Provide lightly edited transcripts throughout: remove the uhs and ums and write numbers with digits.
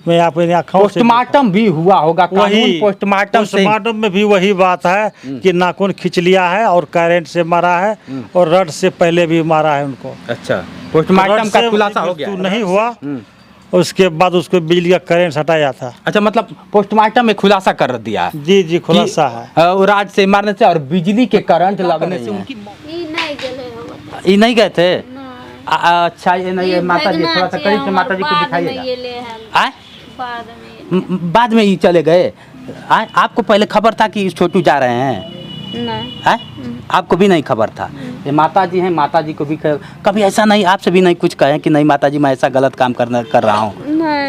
मैं अपनी आँखों से पोस्टमार्टम भी हुआ होगा, कानून पोस्टमार्टम में भी वही बात है कि नाखून खींच लिया है और करंट से मारा है और रड से पहले भी मारा है उनको। अच्छा, पोस्टमार्टम का खुलासा हो गया? नहीं हुआ, उसके बाद उसको बिजली का करंट हटाया था। अच्छा, मतलब पोस्टमार्टम में खुलासा कर दिया? जी जी, खुलासा है। राज से मारने से और बिजली के करंट लगने से उनकी ये नहीं गए थे। अच्छा, ये नहीं, माता जी थोड़ा सा करीब से माता जी को दिखाइएगा। बाद में ही चले गए? आपको पहले खबर था कि छोटू जा रहे हैं? है? आपको भी नहीं खबर था? ये माता जी हैं, माता जी को भी कभी ऐसा नहीं आपसे भी नहीं कुछ कहे कि नहीं माता जी मैं ऐसा गलत काम कर रहा हूँ,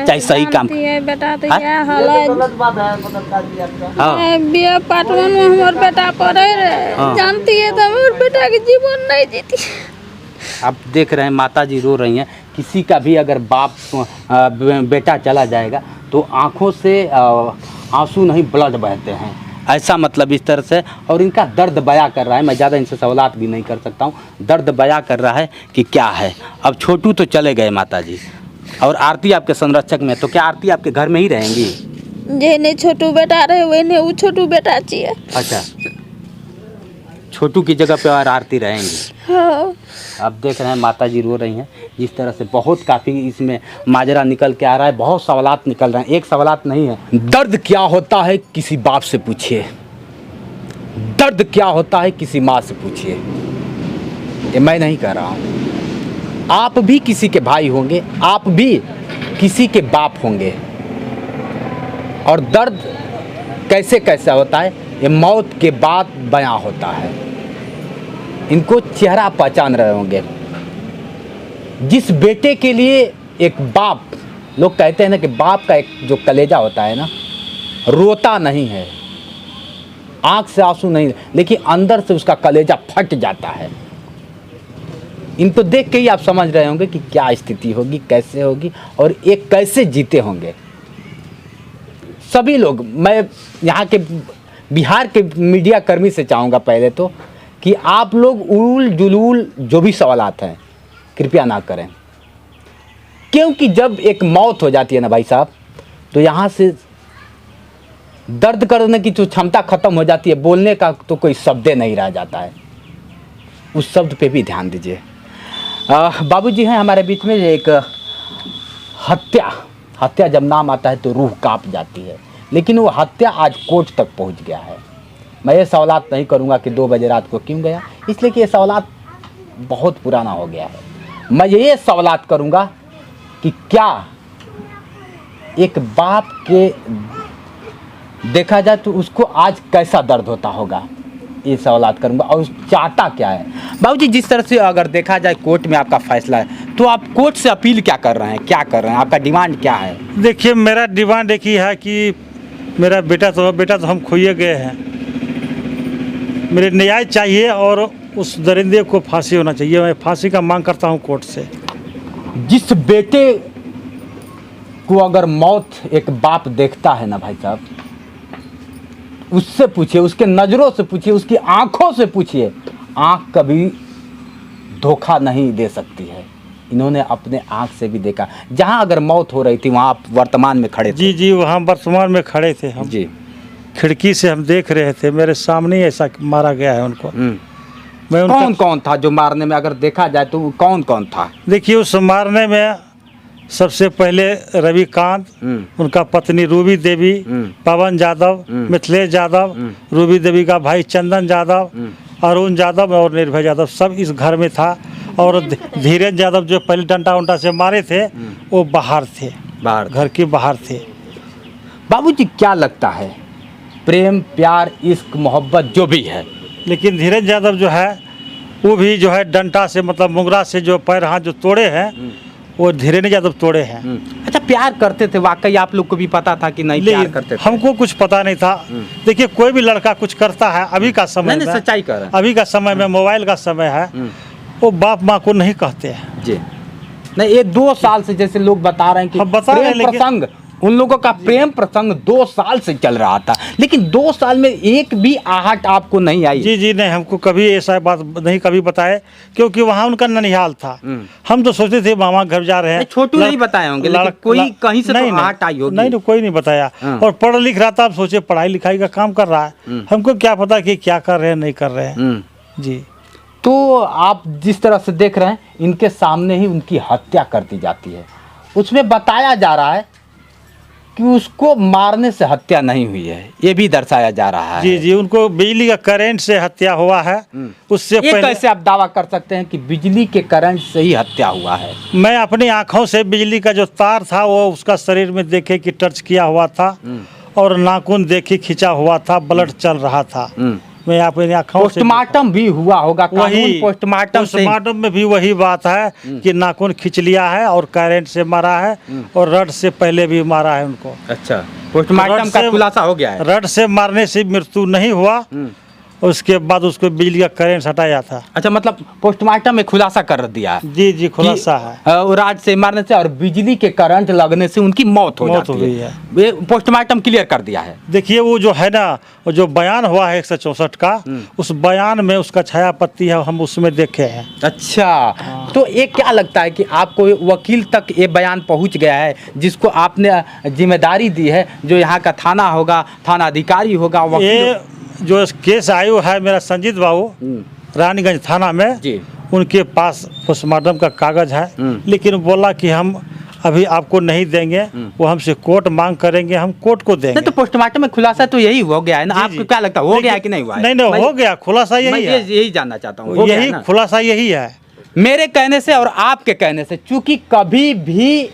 चाहे सही काम? बेटा तो यह हाल है, पार्टवन में हमारे बेटा पढ़े रहे, जानती है तो हमारे बेटा के जीवन नहीं जीती। आप देख रहे हैं माता जी रो रही हैं। किसी का भी अगर बाप बेटा चला जाएगा तो आँखों से आंसू नहीं ब्लड बहते हैं, ऐसा मतलब इस तरह से। और इनका दर्द बयां कर रहा है, मैं ज़्यादा इनसे सवालात भी नहीं कर सकता हूँ, दर्द बयां कर रहा है कि क्या है। अब छोटू तो चले गए माता जी और आरती आपके संरक्षक में, तो क्या आरती आपके घर में ही रहेंगी? जेने छोटू बेटा रहे वही वो छोटू बेटा चाहिए। अच्छा, छोटू की जगह पे और आरती रहेंगी। हाँ। आप देख रहे हैं माता जी रो रही हैं जिस तरह से। बहुत काफ़ी इसमें माजरा निकल के आ रहा है, बहुत सवालात निकल रहे हैं, एक सवालात नहीं है। दर्द क्या होता है किसी बाप से पूछिए, दर्द क्या होता है किसी माँ से पूछिए। ये मैं नहीं कह रहा हूँ, आप भी किसी के भाई होंगे, आप भी किसी के बाप होंगे। और दर्द कैसे कैसा होता है ये मौत के बाद बयां होता है। इनको चेहरा पहचान रहे होंगे। जिस बेटे के लिए एक बाप, लोग कहते हैं ना कि बाप का एक जो कलेजा होता है ना, रोता नहीं है, आंख से आंसू नहीं, लेकिन अंदर से उसका कलेजा फट जाता है। इनको देख के ही आप समझ रहे होंगे कि क्या स्थिति होगी, कैसे होगी और एक कैसे जीते होंगे सभी लोग। मैं यहाँ के बिहार के मीडिया कर्मी से चाहूँगा पहले तो कि आप लोग उल जुलूल जो भी सवालात हैं कृपया ना करें, क्योंकि जब एक मौत हो जाती है ना भाई साहब, तो यहाँ से दर्द करने की जो क्षमता खत्म हो जाती है, बोलने का तो कोई शब्द नहीं रह जाता है। उस शब्द पे भी ध्यान दीजिए। बाबूजी हैं हमारे बीच में। एक हत्या जब नाम आता है तो रूह कांप जाती है, लेकिन वो हत्या आज कोर्ट तक पहुंच गया है। मैं ये सवालात नहीं करूंगा कि 2 बजे रात को क्यों गया, इसलिए कि ये सवालात बहुत पुराना हो गया है। मैं ये सवालात करूंगा कि क्या एक बाप के देखा जाए तो उसको आज कैसा दर्द होता होगा, ये सवालात करूंगा। और चाहता क्या है बाबूजी, जिस तरह से अगर देखा जाए कोर्ट में आपका फैसला है, तो आप कोर्ट से अपील क्या कर रहे हैं, क्या कर रहे हैं, आपका डिमांड क्या है? देखिए, मेरा डिमांड एक ही है कि मेरा बेटा तो हम खोए गए हैं, मेरे न्याय चाहिए और उस दरिंदे को फांसी होना चाहिए। मैं फांसी का मांग करता हूं कोर्ट से। जिस बेटे को अगर मौत एक बाप देखता है ना भाई साहब, उससे पूछिए, उसके नज़रों से पूछिए, उसकी आंखों से पूछिए। आंख कभी धोखा नहीं दे सकती है। इन्होंने अपने आंख से भी देखा। जहां अगर मौत हो रही थी वहां आप वर्तमान में खड़े थे? जी जी, वहाँ वर्तमान में खड़े थे हम जी। खिड़की से हम देख रहे थे, मेरे सामने ही ऐसा मारा गया है उनको। मैं कौन कौन था जो मारने में, अगर देखा जाए तो कौन कौन था? देखिए, उस मारने में सबसे पहले रविकांत, उनका पत्नी रूबी देवी, पवन यादव, मिथिलेश यादव, रूबी देवी का भाई चंदन यादव, अरुण यादव और निर्भय यादव, सब इस घर में था। और धीरेन्द्र यादव जो पहले डंडा उंडा से मारे थे वो बाहर थे, बाहर घर के बाहर थे। बाबूजी क्या लगता है, प्रेम प्यार इश्क मोहब्बत जो भी है, लेकिन धीरेन्द्र यादव जो है वो भी जो है डंडा से, मतलब मुंगरा से जो पैर हाथ जो तोड़े हैं वो धीरेन्द्र यादव तोड़े हैं। अच्छा, प्यार करते थे वाकई? आप लोग को भी पता था कि नहीं प्यार करते थे? हमको कुछ पता नहीं था। देखिए, कोई भी लड़का कुछ करता है अभी का समय में, सच्चाई कर रहे हैं, अभी का समय में मोबाइल का समय है, वो बाप माँ को नहीं कहते हैं। जी नहीं, ये 2 साल से जैसे लोग बता रहे हैं कि उन लोगों का प्रेम प्रसंग 2 साल से चल रहा था, लेकिन 2 साल में एक भी आहट आपको नहीं आई? जी जी नहीं, हमको कभी ऐसा बात नहीं कभी बताए, क्योंकि वहाँ उनका ननिहाल था। हम तो सोचते थे मामा घर जा रहे हैं। छोटू नहीं बताए होंगे, लेकिन कोई कहीं से तो आहट आई होगी। नहीं, कोई नहीं बताया। और पढ़ लिख रहा था, आप सोचे पढ़ाई लिखाई का काम कर रहा है, हमको क्या पता कि क्या कर रहे हैं नहीं कर रहे हैं। जी। तो आप जिस तरह से देख रहे हैं, इनके सामने ही उनकी हत्या कर दी जाती है। उसमें बताया जा रहा है कि उसको मारने से हत्या नहीं हुई है, ये भी दर्शाया जा रहा है। जी जी, उनको बिजली का करंट से हत्या हुआ है। उससे ये पहले कैसे आप दावा कर सकते हैं कि बिजली के करंट से ही हत्या हुआ है? मैं अपनी आंखों से बिजली का जो तार था वो उसका शरीर में देखे कि टच किया हुआ था, और नाखून देखे खिंचा हुआ था, ब्लड चल रहा था। मैं अपनी आंखों से पोस्टमार्टम भी हुआ होगा, कानून पोस्टमार्टम में भी वही बात है कि नाखून खींच लिया है और करंट से मारा है, और रड से पहले भी मारा है उनको। अच्छा, पोस्टमार्टम का खुलासा हो गया है? रड से मारने से मृत्यु नहीं हुआ, उसके बाद उसको बिजली का करंट हटाया था। अच्छा, मतलब पोस्टमार्टम में खुलासा कर दिया है? जी जी, खुलासा है। राड से मारने से और बिजली के करंट लगने से उनकी मौत हो जाती है। ये पोस्टमार्टम क्लियर कर दिया है। देखिए वो जो है ना, वो जो बयान हुआ है 164 का, उस बयान में उसका छायापत्ति है, हम उसमें देखे हैं। अच्छा, तो ये क्या लगता है कि आपको वकील तक ये बयान पहुंच गया है, जिसको आपने जिम्मेदारी दी है, जो यहाँ का थाना होगा, थाना अधिकारी होगा, ये जो केस आयु है मेरा संजीत बाबू रानीगंज थाना में जी, उनके पास पोस्टमार्टम का कागज है, लेकिन बोला कि हम अभी आपको नहीं देंगे, वो हमसे कोर्ट मांग करेंगे, हम कोर्ट को देंगे। तो पोस्टमार्टम में खुलासा तो यही हो गया है ना? आपको क्या लगता है, हो गया कि नहीं हुआ है? नहीं, हो गया खुलासा, यही है। यही जानना चाहता हूँ, यही खुलासा यही है। मेरे कहने से और आपके कहने से, चूंकि कभी भी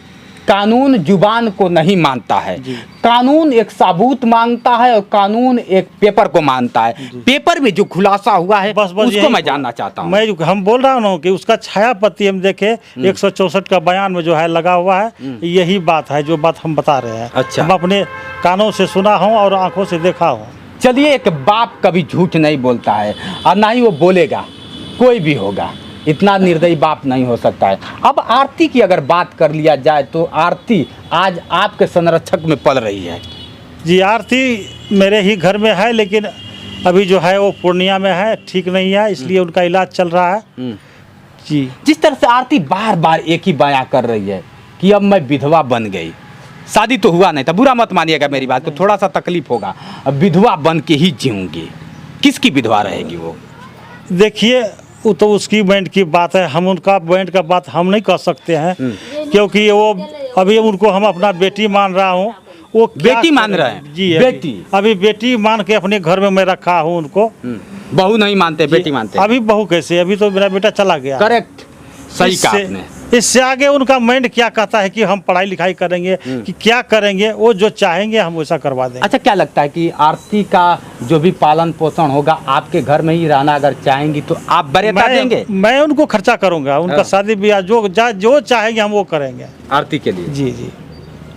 कानून जुबान को नहीं मानता है, कानून एक सबूत मांगता है और कानून एक पेपर को मानता है। पेपर में जो खुलासा हुआ है बस उसको मैं जानना चाहता हूँ। हम बोल रहा हूँ कि उसका छायापत्ति हम देखे 164 का बयान में जो है लगा हुआ है, यही बात है जो बात हम बता रहे हैं। अच्छा, हम अपने कानों से सुना हूँ और आंखों से देखा हूँ। चलिए, एक बाप कभी झूठ नहीं बोलता है और ना ही वो बोलेगा, कोई भी होगा, इतना निर्दयी बाप नहीं हो सकता है। अब आरती की अगर बात कर लिया जाए तो आरती आज आपके संरक्षक में पल रही है। जी, आरती मेरे ही घर में है, लेकिन अभी जो है वो पूर्णिया में है, ठीक नहीं है, इसलिए उनका इलाज चल रहा है। जी, जिस तरह से आरती बार बार एक ही बयान कर रही है कि अब मैं विधवा बन गई, शादी तो हुआ नहीं था, बुरा मत मानिएगा मेरी बात को, थोड़ा सा तकलीफ होगा, अब विधवा बन के ही जीऊंगी। किसकी विधवा रहेगी वो? देखिए, वो तो उसकी बैंड की बात है, हम उनका बैंड का बात हम नहीं कर सकते हैं, क्योंकि वो अभी उनको हम अपना बेटी मान रहा हूँ। वो बेटी मान रहे हैं? जी, बेटी अभी बेटी मान के अपने घर में मैं रखा हूँ उनको। बहू नहीं मानते, बेटी मानते? अभी बहू कैसे, अभी तो मेरा बेटा चला गया। करेक्ट, सही कहा आपने। इससे आगे उनका माइंड क्या कहता है कि हम पढ़ाई लिखाई करेंगे कि क्या करेंगे, वो जो चाहेंगे हम वैसा करवा देंगे। अच्छा, क्या लगता है कि आरती का जो भी पालन पोषण होगा, आपके घर में ही रहना अगर चाहेंगी तो आप वरीयता देंगे? मैं उनको खर्चा करूंगा, उनका शादी ब्याह जो चाहेंगे हम वो करेंगे आरती के लिए। जी जी।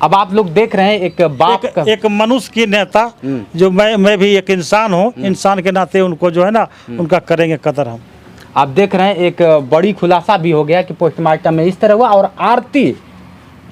अब आप लोग देख रहे हैं एक बाप एक मनुष्य की नेता, जो मैं भी एक इंसान हूँ, इंसान के नाते उनको जो है ना, उनका करेंगे कदर हम। आप देख रहे हैं एक बड़ी खुलासा भी हो गया कि पोस्टमार्टम में इस तरह हुआ, और आरती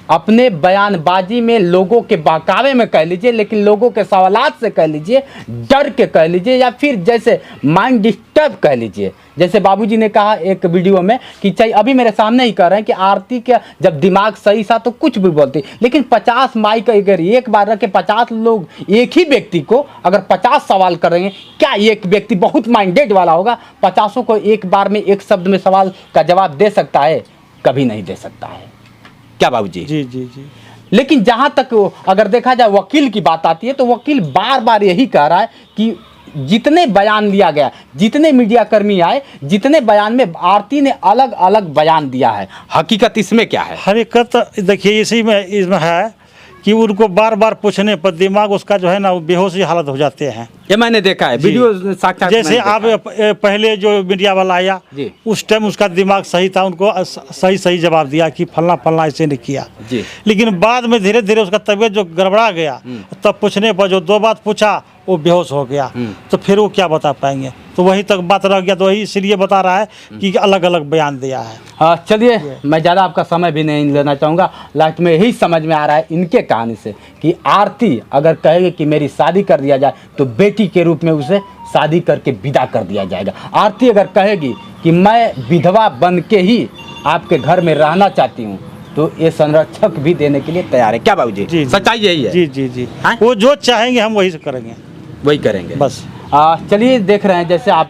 अपने बयानबाजी में लोगों के बहकावे में कह लीजिए, लेकिन लोगों के सवालात से कह लीजिए, डर के कह लीजिए, या फिर जैसे माइंड डिस्टर्ब कह लीजिए, जैसे बाबूजी ने कहा एक वीडियो में कि चाहिए, अभी मेरे सामने ही कह रहे हैं कि आरती के जब दिमाग सही था तो कुछ भी बोलती, लेकिन 50 माइक अगर एक बार रखे 50 लोग एक ही व्यक्ति को अगर 50 सवाल करेंगे, क्या एक व्यक्ति बहुत माइंडेड वाला होगा 50 को एक बार में एक शब्द में सवाल का जवाब दे सकता है? कभी नहीं दे सकता है। क्या बाबूजी? जी जी जी। लेकिन जहां तक अगर देखा जाए वकील की बात आती है तो वकील बार बार यही कह रहा है कि जितने बयान लिया गया, जितने मीडिया कर्मी आए, जितने बयान में आरती ने अलग अलग बयान दिया है, हकीकत इसमें क्या है? हकीकत देखिए इसी में इसमें है कि उनको बार बार पूछने पर दिमाग उसका जो है ना, वो बेहोशी हालत हो जाते हैं। ये मैंने देखा है वीडियो साक्षात। जैसे आप पहले जो मीडिया वाला आया उस टाइम उसका दिमाग सही था, उनको सही जवाब दिया कि फलना फलना ऐसे नहीं किया जी। लेकिन बाद में धीरे धीरे उसका तबीयत जो गड़बड़ा गया, तब पूछने पर जो 2 बात पूछा वो बेहोश हो गया, तो फिर वो क्या बता पाएंगे। तो वहीं तक बात रह गया, तो वही इसलिए बता रहा है कि अलग अलग बयान दिया है। हाँ चलिए, मैं ज़्यादा आपका समय भी नहीं लेना चाहूँगा। लास्ट में यही समझ में आ रहा है इनके कहानी से कि आरती अगर कहेगी कि मेरी शादी कर दिया जाए तो बेटी के रूप में उसे शादी करके विदा कर दिया जाएगा। आरती अगर कहेगी कि मैं विधवा बन के ही आपके घर में रहना चाहती हूँ तो ये संरक्षक भी देने के लिए तैयार है। क्या बाबूजी, जी, सच्चाई यही है? जी जी जी, हाँ? वो जो चाहेंगे हम वही करेंगे, वही करेंगे बस। चलिए, देख रहे हैं जैसे आप